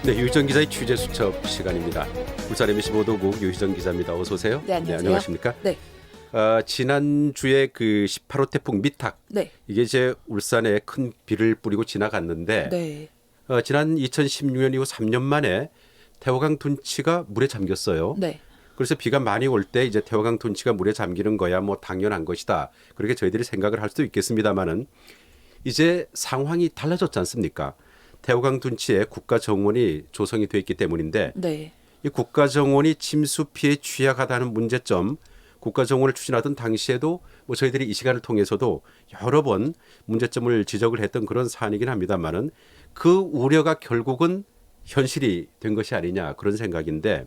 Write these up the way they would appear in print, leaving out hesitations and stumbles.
네, 유희정 기자의 취재 수첩 시간입니다. 울산 MBC 보도국 유희정 기자입니다. 어서 오세요. 네, 안녕하세요. 안녕하십니까? 네. 지난주에 그 18호 태풍 미탁, 네. 이게 이제 울산에 큰 비를 뿌리고 지나갔는데 네. 지난 2016년 이후 3년 만에 태화강 둔치가 물에 잠겼어요. 네. 그래서 비가 많이 올 때 이제 태화강 둔치가 물에 잠기는 거야 뭐 당연한 것이다. 그렇게 저희들이 생각을 할 수도 있겠습니다만은 이제 상황이 달라졌지 않습니까? 태화강 둔치에 국가정원이 조성이 돼 있기 때문인데 네. 이 국가정원이 침수 피해 취약하다는 문제점, 국가정원을 추진하던 당시에도 뭐 저희들이 이 시간을 통해서도 여러 번 문제점을 지적을 했던 그런 사안이긴 합니다만은 그 우려가 결국은 현실이 된 것이 아니냐 그런 생각인데,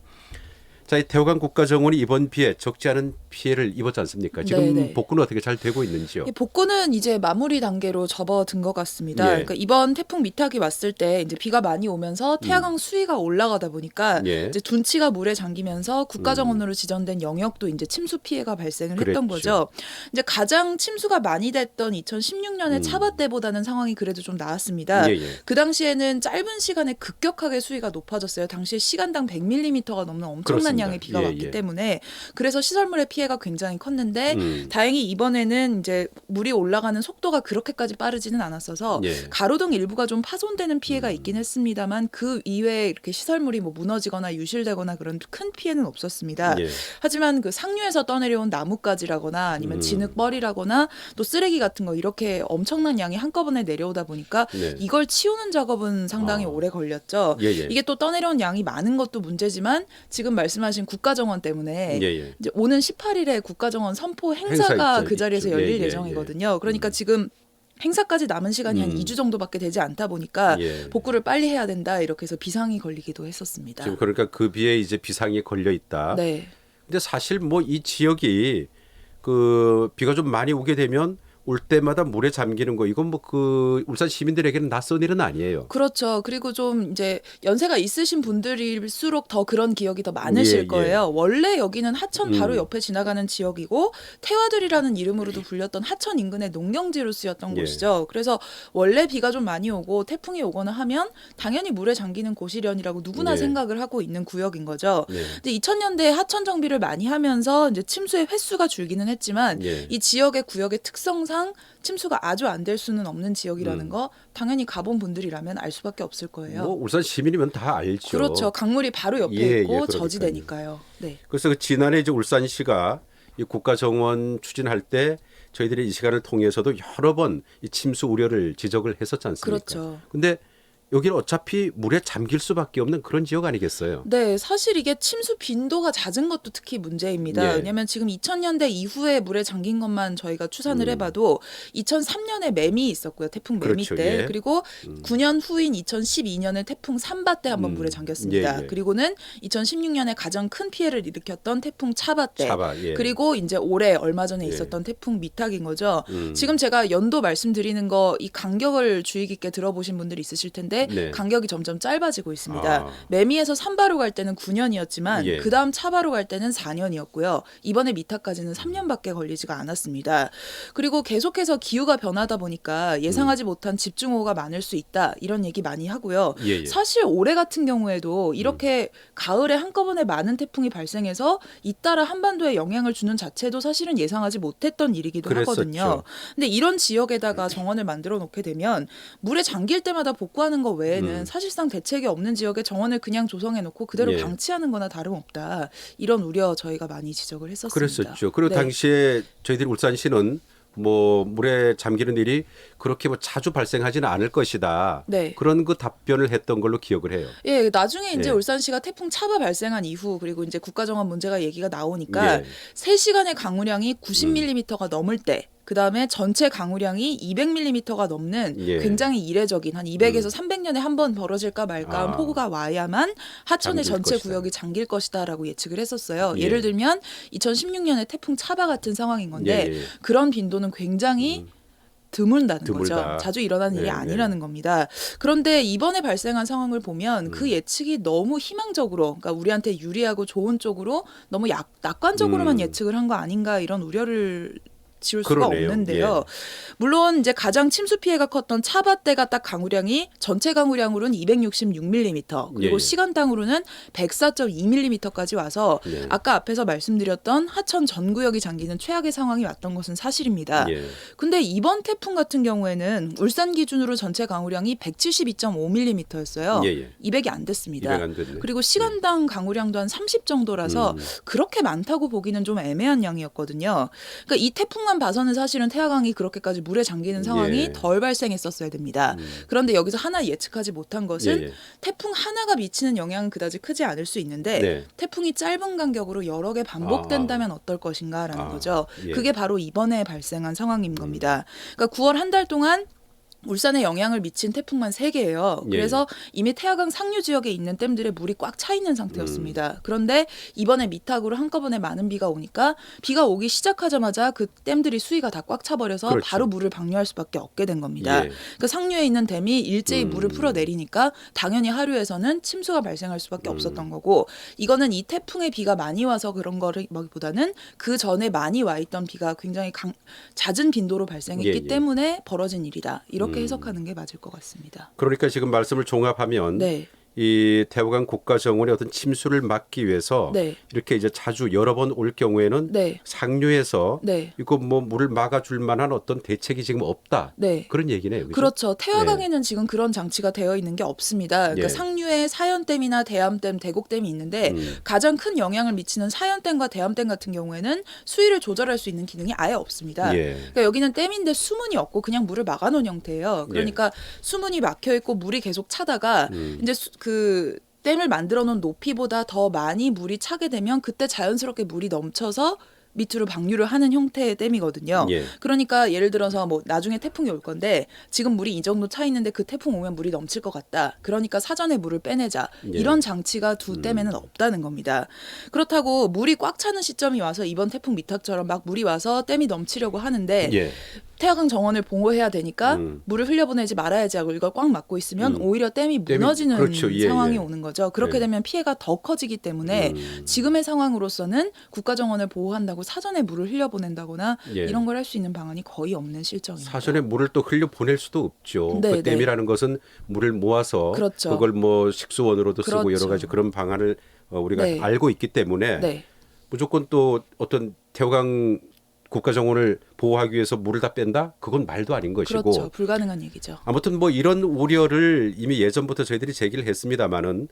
자, 이 태화강 국가정원이 이번 비에 적지 않은 피해를 입었지 않습니까? 지금 네네. 복구는 어떻게 잘 되고 있는지요? 이 복구는 이제 마무리 단계로 접어든 것 같습니다. 예. 그러니까 이번 태풍 미탁이 왔을 때 이제 비가 많이 오면서 태화강 수위가 올라가다 보니까 예. 이제 둔치가 물에 잠기면서 국가정원으로 지정된 영역도 이제 침수 피해가 발생을 했던 그랬죠. 거죠. 이제 가장 침수가 많이 됐던 2016년의 차바 때보다는 상황이 그래도 좀 나았습니다. 예, 예. 그 당시에는 짧은 시간에 급격하게 수위가 높아졌어요. 당시에 시간당 100mm가 넘는 엄청난 그렇습니다. 양의 비가 예, 왔기 예. 때문에 그래서 시설물의 피해가 굉장히 컸는데 다행히 이번에는 이제 물이 올라가는 속도가 그렇게까지 빠르지는 않았어서 예. 가로등 일부가 좀 파손되는 피해가 있긴 했습니다만 그 이외에 이렇게 시설물이 뭐 무너지거나 유실되거나 그런 큰 피해는 없었습니다. 예. 하지만 그 상류에서 떠내려온 나뭇가지라거나 아니면 진흙벌이라거나 또 쓰레기 같은 거 이렇게 엄청난 양이 한꺼번에 내려오다 보니까 네. 이걸 치우는 작업은 상당히 오래 걸렸죠. 예, 예. 이게 또 떠내려온 양이 많은 것도 문제지만 지금 말씀하신 국가정원 때문에 예, 예. 이제 오는 18일에 국가정원 선포 행사 행사가 있죠, 그 자리에서 있죠. 열릴 예, 예, 예정이거든요. 그러니까 지금 행사까지 남은 시간이 한 2주 정도밖에 되지 않다 보니까 예. 복구를 빨리 해야 된다 이렇게 해서 비상이 걸리기도 했었습니다. 지금 그러니까 그 비에 이제 비상이 걸려 있다. 네. 근데 사실 뭐 이 지역이 그 비가 좀 많이 오게 되면 올 때마다 물에 잠기는 거, 이건 뭐 그 울산 시민들에게는 낯선 일은 아니에요. 그렇죠. 그리고 좀 이제 연세가 있으신 분들일수록 더 그런 기억이 더 많으실 예, 예. 거예요. 원래 여기는 하천 바로 옆에 지나가는 지역이고 태화들이라는 이름으로도 불렸던 하천 인근의 농경지로 쓰였던 예. 곳이죠. 그래서 원래 비가 좀 많이 오고 태풍이 오거나 하면 당연히 물에 잠기는 곳이련이라고 누구나 예. 생각을 하고 있는 구역인 거죠. 예. 근데 2000년대에 하천 정비를 많이 하면서 이제 침수의 횟수가 줄기는 했지만 예. 이 지역의 구역의 특성상 침수가 아주 안 될 수는 없는 지역이라는 거 당연히 가본 분들이라면 알 수밖에 없을 거예요. 뭐 울산 시민이면 다 알죠. 그렇죠. 강물이 바로 옆에 예, 있고 예, 그러니까요. 저지대니까요. 네. 그래서 그 지난해 이제 울산시가 이 국가정원 추진할 때 저희들이 이 시간을 통해서도 여러 번 이 침수 우려를 지적을 했었지 않습니까? 그렇죠. 근데 여기는 어차피 물에 잠길 수밖에 없는 그런 지역 아니겠어요? 네, 사실 이게 침수 빈도가 낮은 것도 특히 문제입니다. 예. 왜냐하면 지금 2000년대 이후에 물에 잠긴 것만 저희가 추산을 해봐도 2003년에 매미 있었고요. 태풍 매미 그렇죠. 때. 예. 그리고 9년 후인 2012년에 태풍 삼바 때 한번 물에 잠겼습니다. 예, 예. 그리고는 2016년에 가장 큰 피해를 일으켰던 태풍 차바 때. 차바, 예. 그리고 이제 올해 얼마 전에 예. 있었던 태풍 미탁인 거죠. 지금 제가 연도 말씀드리는 거 이 간격을 주의 깊게 들어보신 분들이 있으실 텐데 네. 간격이 점점 짧아지고 있습니다. 아. 매미에서 삼바로 갈 때는 9년이었지만 예. 그다음 차바로 갈 때는 4년이었고요. 이번에 미탁까지는 3년밖에 걸리지가 않았습니다. 그리고 계속해서 기후가 변하다 보니까 예상하지 못한 집중호우가 많을 수 있다. 이런 얘기 많이 하고요. 예, 예. 사실 올해 같은 경우에도 이렇게 가을에 한꺼번에 많은 태풍이 발생해서 잇따라 한반도에 영향을 주는 자체도 사실은 예상하지 못했던 일이기도 그랬었죠. 하거든요. 근데 이런 지역에다가 정원을 만들어 놓게 되면 물에 잠길 때마다 복구하는 것 외에는 사실상 대책이 없는 지역에 정원을 그냥 조성해 놓고 그대로 예. 방치하는 거나 다름없다. 이런 우려 저희가 많이 지적을 했었습니다. 그랬었죠. 그리고 네. 당시에 저희들이 울산시는 뭐 물에 잠기는 일이 그렇게 뭐 자주 발생하지는 않을 것이다. 네. 그런 그 답변을 했던 걸로 기억을 해요. 예, 나중에 이제 예. 울산시가 태풍 차바 발생한 이후 그리고 이제 국가정원 문제가 얘기가 나오니까 예. 3시간의 강우량이 90mm가 넘을 때 그다음에 전체 강우량이 200mm가 넘는 예. 굉장히 이례적인 한 200에서 300년에 한 번 벌어질까 말까 한 아. 폭우가 와야만 하천의 잠길 전체 것이다. 구역이 잠길 것이다라고 예측을 했었어요. 예. 예를 들면 2016년에 태풍 차바 같은 상황인 건데 예, 예. 그런 빈도는 굉장히 드물다는 드물다. 거죠. 자주 일어나는 일이 네, 아니라는 겁니다. 그런데 이번에 발생한 상황을 보면 음. 그 예측이 너무 희망적으로, 그러니까 우리한테 유리하고 좋은 쪽으로 너무 낙관적으로만 예측을 한 거 아닌가 이런 우려를 지울 수가 그러네요. 없는데요. 물론 이제 가장 침수 피해가 컸던 차바대가 딱 강우량이 전체 강우량으로는 266mm 그리고 예. 시간당으로는 104.2mm까지 와서 예. 아까 앞에서 말씀드렸던 하천 전 구역이 잠기는 최악의 상황이 왔던 것은 사실입니다. 예. 근데 이번 태풍 같은 경우에는 울산 기준으로 전체 강우량이 172.5mm였어요. 예. 200이 안 됐습니다. 200 안 됐네. 그리고 시간당 강우량도 한 30 정도라서 그렇게 많다고 보기는 좀 애매한 양이었거든요. 그러니까 이 태풍만 봐서는 사실은 태화강이 그렇게까지 물에 잠기는 상황이 예. 덜 발생했었어야 됩니다. 그런데 여기서 하나 예측하지 못한 것은 예. 태풍 하나가 미치는 영향은 그다지 크지 않을 수 있는데 네. 태풍이 짧은 간격으로 여러 개 반복된다면 어떨 것인가라는 거죠. 예. 그게 바로 이번에 발생한 상황인 겁니다. 그러니까 9월 한 달 동안 울산에 영향을 미친 태풍만 3개예요. 그래서 이미 태화강 상류 지역에 있는 댐들에 물이 꽉 차 있는 상태였습니다. 그런데 이번에 미탁으로 한꺼번에 많은 비가 오니까 비가 오기 시작하자마자 그 댐들이 수위가 다 꽉 차버려서 그렇죠. 바로 물을 방류할 수밖에 없게 된 겁니다. 예. 그 상류에 있는 댐이 일제히 물을 풀어내리니까 당연히 하류에서는 침수가 발생할 수밖에 없었던 거고 이거는 이 태풍의 비가 많이 와서 그런 거보다는 그 전에 많이 와 있던 비가 굉장히 잦은 빈도로 발생했기 예. 때문에 벌어진 일이다. 이렇게 해석하는 게 맞을 것 같습니다. 그러니까 지금 말씀을 종합하면 네. 이 태화강 국가정원의 어떤 침수를 막기 위해서 네. 이렇게 이제 자주 여러 번 올 경우에는 네. 상류에서 네. 이거 뭐 물을 막아줄 만한 어떤 대책이 지금 없다. 네. 그런 얘기네요. 그죠? 그렇죠. 태화강에는 지금 그런 장치가 되어 있는 게 없습니다. 그러니까 예. 상류에 사연댐이나 대암댐, 대곡댐이 있는데 가장 큰 영향을 미치는 사연댐과 대암댐 같은 경우에는 수위를 조절할 수 있는 기능이 아예 없습니다. 예. 그러니까 여기는 댐인데 수문이 없고 그냥 물을 막아놓은 형태예요. 그러니까 수문이 막혀 있고 물이 계속 차다가 이제 그 댐을 만들어 놓은 높이보다 더 많이 물이 차게 되면 그때 자연스럽게 물이 넘쳐서 밑으로 방류를 하는 형태의 댐이거든요. 예. 그러니까 예를 들어서 뭐 나중에 태풍이 올 건데 지금 물이 이 정도 차 있는데 그 태풍 오면 물이 넘칠 것 같다. 그러니까 사전에 물을 빼내자. 예. 이런 장치가 두 댐에는 없다는 겁니다. 그렇다고 물이 꽉 차는 시점이 와서 이번 태풍 미탁처럼 막 물이 와서 댐이 넘치려고 하는데 예. 태화강 정원을 보호해야 되니까 물을 흘려보내지 말아야지 하고 이걸 꽉 막고 있으면 오히려 댐이 무너지는 그렇죠. 예, 상황이 예. 오는 거죠. 그렇게 예. 되면 피해가 더 커지기 때문에 지금의 상황으로서는 국가정원을 보호한다고 사전에 물을 흘려보낸다거나 예. 이런 걸 할 수 있는 방안이 거의 없는 실정입니다. 사전에 물을 또 흘려 보낼 수도 없죠. 네, 그 댐이라는 것은 물을 모아서 그렇죠. 그걸 뭐 식수원으로도 쓰고 그렇죠. 여러 가지 그런 방안을 우리가 네. 알고 있기 때문에 네. 무조건 또 어떤 태화강 국가정원을 보호하기 위해서 물을 다 뺀다? 그건 말도 아닌 것이고. 그렇죠. 불가능한 얘기죠. 아무튼 뭐 이런 우려를 이미 예전부터 저희들이 제기를 했습니다마는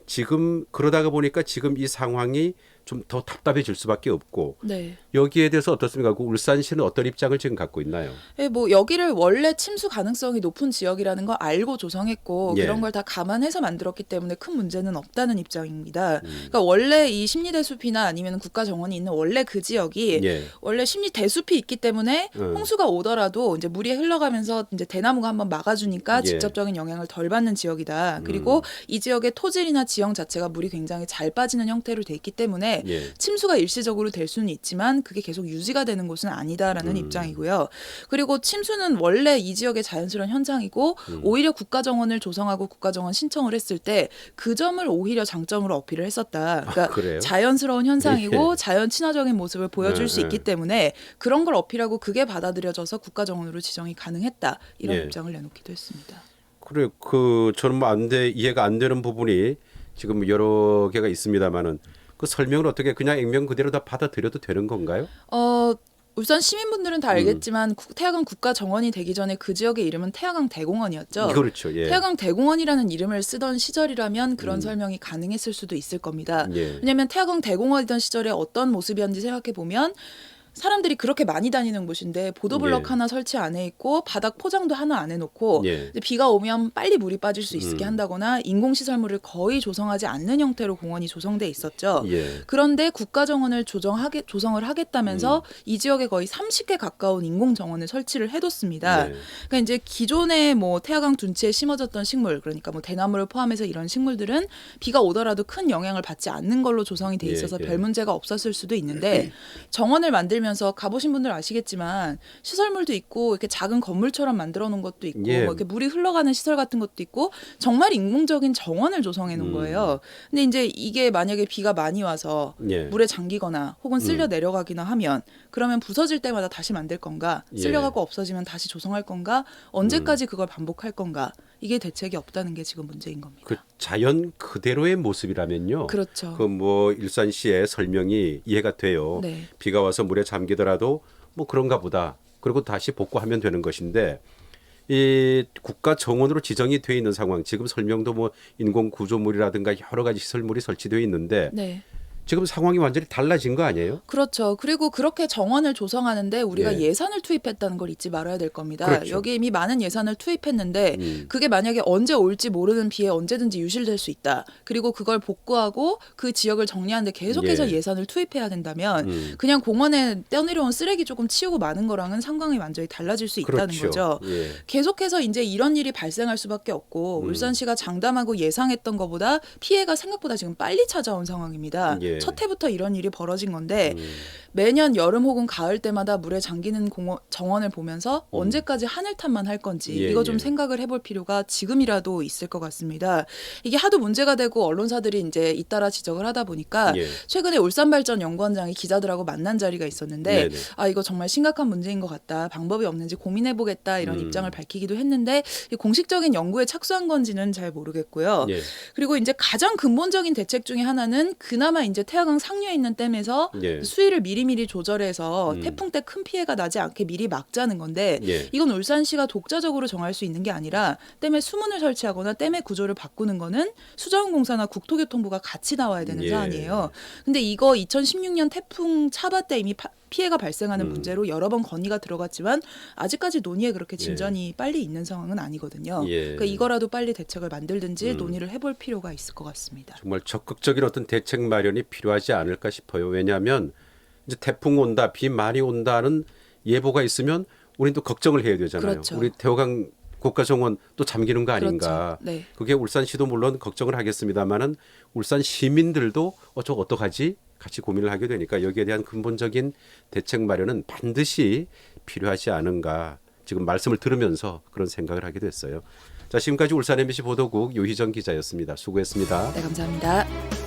지금 그러다가 보니까 지금 이 상황이 좀 더 답답해질 수밖에 없고 네. 여기에 대해서 어떻습니까? 그 울산시는 어떤 입장을 지금 갖고 있나요? 네, 뭐 여기를 원래 침수 가능성이 높은 지역이라는 걸 알고 조성했고 예. 그런 걸 다 감안해서 만들었기 때문에 큰 문제는 없다는 입장입니다. 그러니까 원래 이 심리대숲이나 아니면 국가정원이 있는 원래 그 지역이 예. 원래 심리대숲이 있기 때문에 홍수가 오더라도 이제 물이 흘러가면서 이제 대나무가 한번 막아주니까 예. 직접적인 영향을 덜 받는 지역이다. 그리고 이 지역의 토질이나 지형 자체가 물이 굉장히 잘 빠지는 형태로 돼 있기 때문에 예. 침수가 일시적으로 될 수는 있지만 그게 계속 유지가 되는 곳은 아니다라는 입장이고요. 그리고 침수는 원래 이 지역의 자연스러운 현상이고 오히려 국가정원을 조성하고 국가정원 신청을 했을 때 그 점을 오히려 장점으로 어필을 했었다. 그러니까 그래요? 자연스러운 현상이고 예. 자연 친화적인 모습을 보여줄 수 예. 있기 때문에 그런 걸 어필하고 그게 받아들여져서 국가정원으로 지정이 가능했다. 이런 예. 입장을 내놓기도 했습니다. 그래 저는 뭐 이해가 안 되는 부분이 지금 여러 개가 있습니다만은 그 설명을 어떻게 그냥 액면 그대로 다 받아들여도 되는 건가요? 울산 시민분들은 다 알겠지만 태화강 국가정원이 되기 전에 그 지역의 이름은 태화강 대공원이었죠. 그렇죠. 예. 태화강 대공원이라는 이름을 쓰던 시절이라면 그런 설명이 가능했을 수도 있을 겁니다. 예. 왜냐하면 태화강 대공원이던 시절에 어떤 모습이었는지 생각해 보면 사람들이 그렇게 많이 다니는 곳인데 보도블럭 예. 하나 설치 안 해 있고 바닥 포장도 하나 안 해놓고 예. 이제 비가 오면 빨리 물이 빠질 수 있게 한다거나 인공시설물을 거의 조성하지 않는 형태로 공원이 조성돼 있었죠. 예. 그런데 국가정원을 조성을 하겠다면서 이 지역에 거의 30개 가까운 인공정원을 설치를 해뒀습니다. 네. 그러니까 이제 기존에 뭐 태화강 둔치에 심어졌던 식물, 그러니까 뭐 대나무를 포함해서 이런 식물들은 비가 오더라도 큰 영향을 받지 않는 걸로 조성이 돼 있어서 예. 별 문제가 없었을 수도 있는데 정원을 만들면서 만들면서 가보신 분들 아시겠지만 시설물도 있고 이렇게 작은 건물처럼 만들어 놓은 것도 있고 예. 뭐 이렇게 물이 흘러가는 시설 같은 것도 있고 정말 인공적인 정원을 조성해 놓은 거예요. 근데 이제 이게 만약에 비가 많이 와서 예. 물에 잠기거나 혹은 쓸려 내려가기나 하면 그러면 부서질 때마다 다시 만들 건가? 예. 쓸려가고 없어지면 다시 조성할 건가? 언제까지 그걸 반복할 건가? 이게 대책이 없다는 게 지금 문제인 겁니다. 그 자연 그대로의 모습이라면요. 그렇죠. 그 뭐 일산시의 설명이 이해가 돼요. 네. 비가 와서 물에 잠기더라도 뭐 그런가 보다. 그리고 다시 복구하면 되는 것인데 이 국가 정원으로 지정이 돼 있는 상황. 지금 설명도 뭐 인공 구조물이라든가 여러 가지 시설물이 설치되어 있는데 네. 지금 상황이 완전히 달라진 거 아니에요? 그렇죠. 그리고 그렇게 정원을 조성하는데 우리가 예. 예산을 투입했다는 걸 잊지 말아야 될 겁니다. 그렇죠. 여기 이미 많은 예산을 투입했는데 그게 만약에 언제 올지 모르는 비에 언제든지 유실될 수 있다. 그리고 그걸 복구하고 그 지역을 정리하는데 계속해서 예. 예산을 투입해야 된다면 그냥 공원에 떼내려온 쓰레기 조금 치우고 마는 거랑은 상황이 완전히 달라질 수 있다는 그렇죠. 거죠. 예. 계속해서 이제 이런 일이 발생할 수밖에 없고 울산시가 장담하고 예상했던 것보다 피해가 생각보다 지금 빨리 찾아온 상황입니다. 예. 첫 해부터 이런 일이 벌어진 건데 매년 여름 혹은 가을 때마다 물에 잠기는 정원을 보면서 언제까지 하늘탓만 할 건지 예, 이거 좀 예. 생각을 해볼 필요가 지금이라도 있을 것 같습니다. 이게 하도 문제가 되고 언론사들이 이제 잇따라 지적을 하다 보니까 예. 최근에 울산발전연구원장이 기자들하고 만난 자리가 있었는데 네네. 아 이거 정말 심각한 문제인 것 같다. 방법이 없는지 고민해보겠다 이런 입장을 밝히기도 했는데 이 공식적인 연구에 착수한 건지는 잘 모르겠고요. 예. 그리고 이제 가장 근본적인 대책 중에 하나는 그나마 이제 태화강 상류에 있는 댐에서 예. 수위를 미리미리 조절해서 태풍 때 큰 피해가 나지 않게 미리 막자는 건데 예. 이건 울산시가 독자적으로 정할 수 있는 게 아니라 댐에 수문을 설치하거나 댐의 구조를 바꾸는 거는 수자원공사나 국토교통부가 같이 나와야 되는 예. 사안이에요. 근데 이거 2016년 태풍 차바 때 이미 피해가 발생하는 문제로 여러 번 건의가 들어갔지만 아직까지 논의에 그렇게 진전이 빨리 있는 상황은 아니거든요. 예. 그러니까 이거라도 빨리 대책을 만들든지 논의를 해볼 필요가 있을 것 같습니다. 정말 적극적인 어떤 대책 마련이 필요하지 않을까 싶어요. 왜냐하면 이제 태풍 온다, 비 많이 온다는 예보가 있으면 우리는 또 걱정을 해야 되잖아요. 그렇죠. 우리 태화강 국가정원 또 잠기는 거 아닌가. 그렇죠. 네. 그게 울산시도 물론 걱정을 하겠습니다만은 울산 시민들도 저 어떡하지? 같이 고민을 하게 되니까 여기에 대한 근본적인 대책 마련은 반드시 필요하지 않은가. 지금 말씀을 들으면서 그런 생각을 하게 됐어요. 자, 지금까지 울산 MBC 보도국 요희정 기자였습니다. 수고했습니다. 네, 감사합니다.